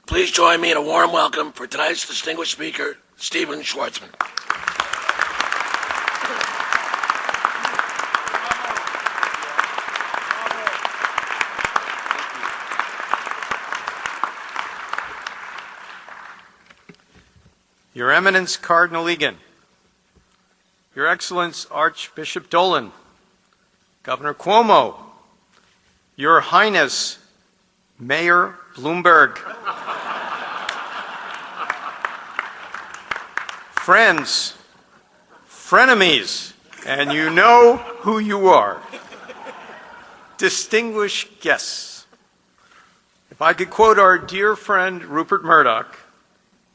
Please join me in a warm welcome for tonight's distinguished speaker, Stephen Schwarzman. Your Eminence Cardinal Egan, Your Excellence Archbishop Dolan, Governor Cuomo, Your Highness Mayor Bloomberg, friends, frenemies, and you know who you are, distinguished guests. If I could quote our dear friend Rupert Murdoch,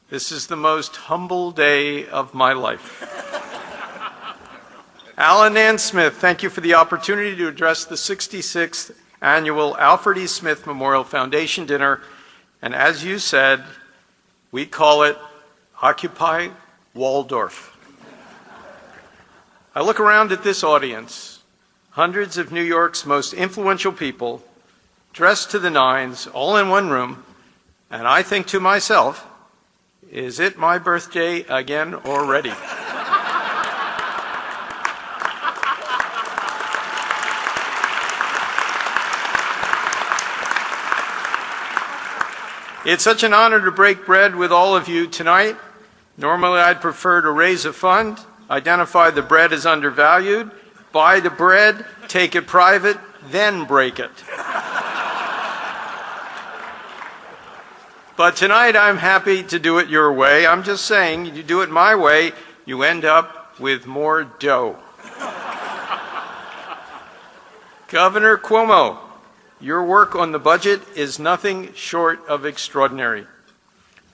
this is the most humble day of my life. Alan Ann Smith, thank you for the opportunity to address the 66th annual Alfred E. Smith Memorial Foundation Dinner, and as you said, we call it Occupy Waldorf. I look around at this audience, hundreds of New York's most influential people, dressed to the nines, all in one room, and I think to myself, is it my birthday again already? It's such an honor to break bread with all of you tonight. Normally, I'd prefer to raise a fund, identify the bread as undervalued, buy the bread, take it private, then break it. But tonight, I'm happy to do it your way. I'm just saying, you do it my way, you end up with more dough. Governor Cuomo, your work on the budget is nothing short of extraordinary.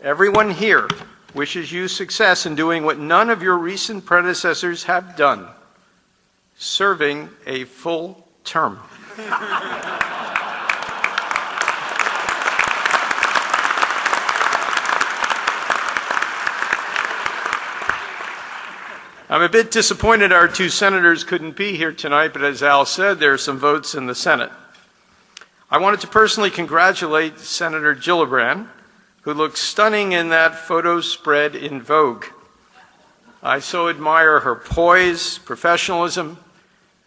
Everyone here wishes you success in doing what none of your recent predecessors have done, serving a full term. I'm a bit disappointed our two senators couldn't be here tonight, but as Al said, there are some votes in the Senate. I wanted to personally congratulate Senator Gillibrand, who looks stunning in that photo spread in Vogue. I so admire her poise, professionalism,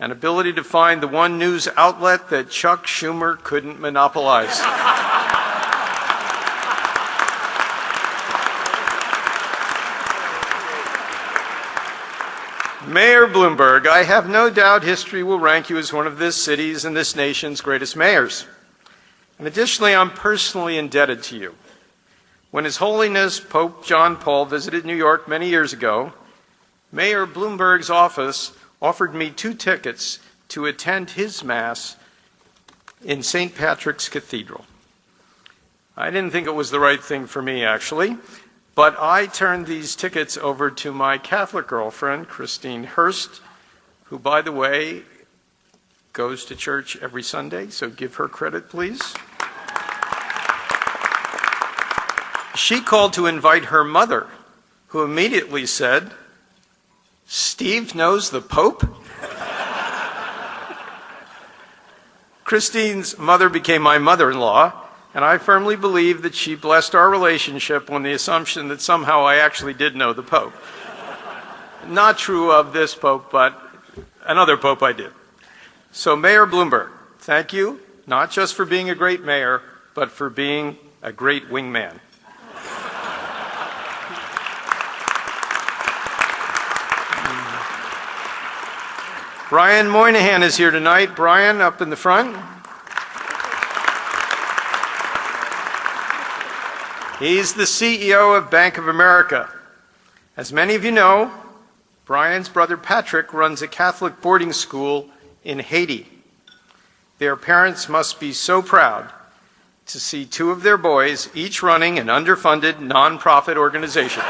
and ability to find the one news outlet that Chuck Schumer couldn't monopolize. Mayor Bloomberg, I have no doubt history will rank you as one of this city's and this nation's greatest mayors. And additionally, I'm personally indebted to you. When His Holiness Pope John Paul visited New York many years ago, Mayor Bloomberg's office offered me 2 tickets to attend his Mass in St. Patrick's Cathedral. I didn't think it was the right thing for me, actually, but I turned these tickets over to my Catholic girlfriend, Christine Hurst, who, by the way, goes to church every Sunday, so give her credit, please. She called to invite her mother, who immediately said, "Steve knows the Pope?" Christine's mother became my mother-in-law, and I firmly believe that she blessed our relationship on the assumption that somehow I actually did know the Pope. Not true of this Pope, but another Pope I did. So Mayor Bloomberg, thank you, not just for being a great mayor, but for being a great wingman. Brian Moynihan is here tonight. Brian, up in the front. He's the CEO of Bank of America. As many of you know, Brian's brother Patrick runs a Catholic boarding school in Haiti. Their parents must be so proud to see 2 of their boys each running an underfunded nonprofit organization.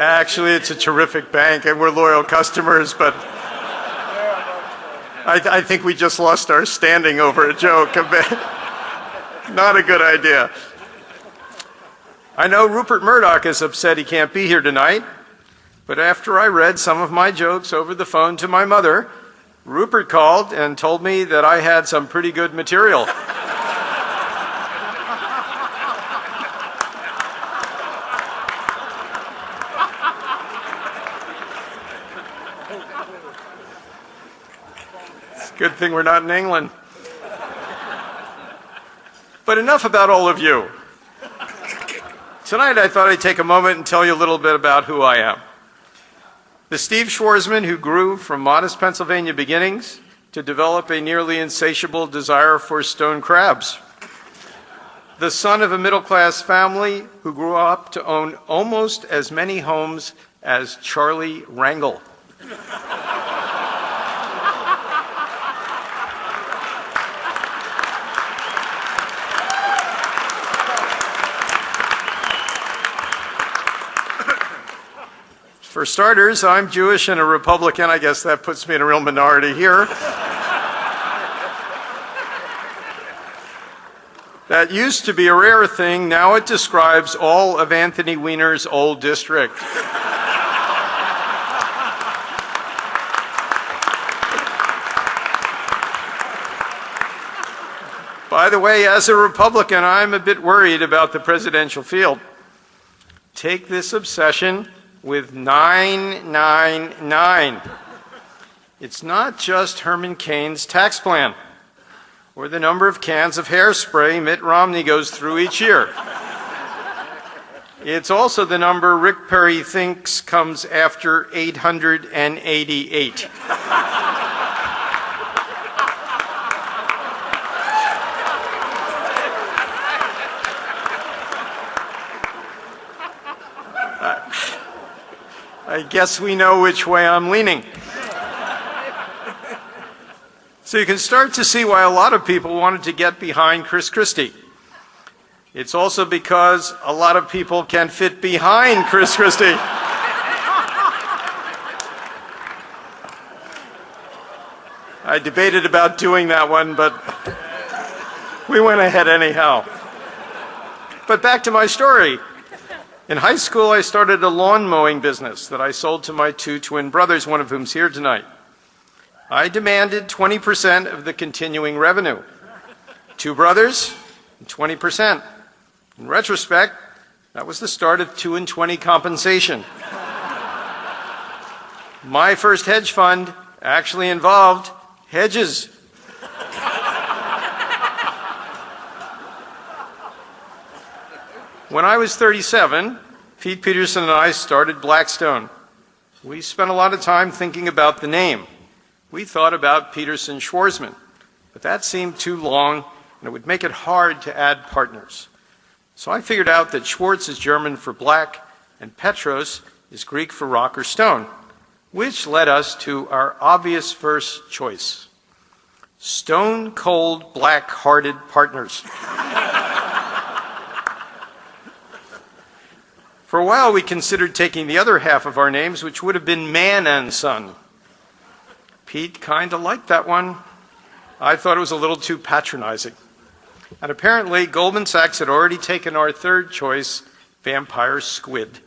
Actually, it's a terrific bank, and we're loyal customers, but I think we just lost our standing over a joke. Not a good idea. I know Rupert Murdoch is upset he can't be here tonight, but after I read some of my jokes over the phone to my mother, Rupert called and told me that I had some pretty good material. It's a good thing we're not in England. But enough about all of you. Tonight I thought I'd take a moment and tell you a little bit about who I am. The Steve Schwarzman who grew from modest Pennsylvania beginnings to develop a nearly insatiable desire for stone crabs. The son of a middle-class family who grew up to own almost as many homes as Charlie Rangel. For starters, I'm Jewish and a Republican. I guess that puts me in a real minority here. That used to be a rare thing. Now it describes all of Anthony Weiner's old district. By the way, as a Republican, I'm a bit worried about the presidential field. Take this obsession with 999. It's not just Herman Cain's tax plan or the number of cans of hairspray Mitt Romney goes through each year. It's also the number Rick Perry thinks comes after 888. I guess we know which way I'm leaning. So you can start to see why a lot of people wanted to get behind Christie. It's also because a lot of people can fit behind Christie. I debated about doing that one, but we went ahead anyhow. But back to my story. In high school, I started a lawn mowing business that I sold to my two twin brothers, one of whom's here tonight. I demanded 20% of the continuing revenue. Two brothers, 20%. In retrospect, that was the start of 2 and 20 compensation. My first hedge fund actually involved hedges. When I was 37, Pete Peterson and I started Blackstone. We spent a lot of time thinking about the name. We thought about Peterson Schwarzman, but that seemed too long and it would make it hard to add partners. So I figured out that Schwarz is German for black and Petros is Greek for rock or stone, which led us to our obvious first choice: stone-cold, black-hearted partners. For a while, we considered taking the other half of our names, which would have been Man and Son. Pete kind of liked that one. I thought it was a little too patronizing. And apparently, Goldman Sachs had already taken our third choice, Vampire Squid.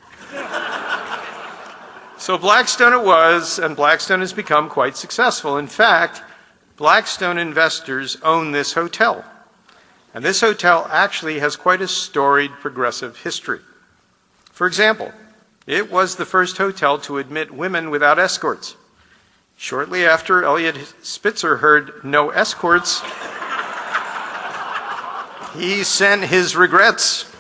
So Blackstone it was, and Blackstone has become quite successful. In fact, Blackstone investors own this hotel. And this hotel actually has quite a storied progressive history. For example, it was the first hotel to admit women without escorts. Shortly after Elliot Spitzer heard no escorts, he sent his regrets.